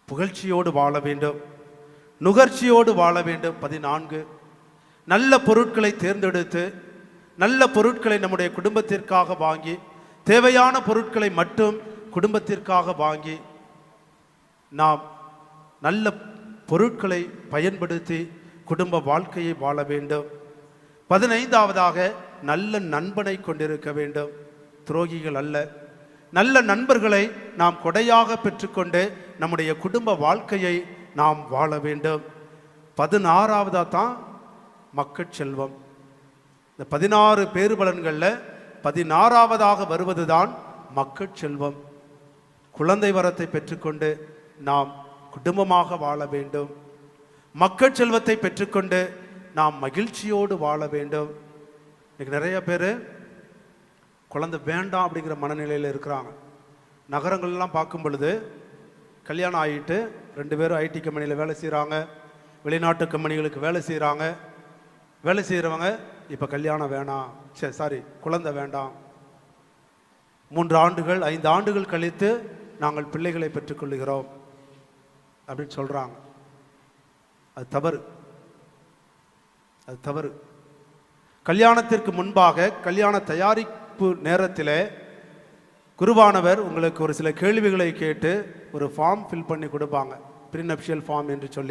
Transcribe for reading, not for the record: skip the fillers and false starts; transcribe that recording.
புகழ்ச்சியோடு வாழ வேண்டும், நுகர்ச்சியோடு வாழ வேண்டும். 14, நல்ல பொருட்களை தேர்ந்தெடுத்து நல்ல பொருட்களை நம்முடைய குடும்பத்திற்காக வாங்கி, தேவையான பொருட்களை மட்டும் குடும்பத்திற்காக வாங்கி நாம் நல்ல பொருட்களை பயன்படுத்தி குடும்ப வாழ்க்கையை வாழ வேண்டும். 15வதாக நல்ல நண்பனை கொண்டிருக்க வேண்டும், துரோகிகள் அல்ல. நல்ல நண்பர்களை நாம் கொடையாக பெற்றுக்கொண்டு நம்முடைய குடும்ப வாழ்க்கையை நாம் வாழ வேண்டும். 16வதாக தான் மக்கட்செல்வம். இந்த 16 பேறுபலன்களில் 16வதாக வருவது தான் மக்கட்செல்வம். குழந்தை வரத்தை பெற்றுக்கொண்டு நாம் குடும்பமாக வாழ வேண்டும். மக்கட்செல்வத்தை பெற்றுக்கொண்டு நாம் மகிழ்ச்சியோடு வாழ வேண்டும். இன்னைக்கு நிறைய பேர் குழந்தை வேண்டாம் அப்படிங்கிற மனநிலையில் இருக்கிறாங்க. நகரங்கள்லாம் பார்க்கும் பொழுது கல்யாணம் ஆகிட்டு 2 பேரும் ஐடி கம்பெனியில் வேலை செய்கிறாங்க, வெளிநாட்டு கம்பெனிகளுக்கு வேலை செய்கிறாங்க. வேலை செய்கிறவங்க இப்போ கல்யாணம் வேணாம், குழந்தை வேண்டாம், 3 ஆண்டுகள் 5 ஆண்டுகள் கழித்து நாங்கள் பிள்ளைகளை பெற்றுக்கொள்கிறோம் அப்படின்னு சொல்கிறாங்க. அது தவறு, அது தவறு. கல்யாணத்திற்கு முன்பாக கல்யாண தயாரிப்பு நேரத்தில் குருவானவர் உங்களுக்கு ஒரு சில கேள்விகளை கேட்டு ஒரு ஃபார்ம் ஃபில் பண்ணி கொடுப்பாங்க, ப்ரீநப்ஷியல் ஃபார்ம் என்று சொல்லி.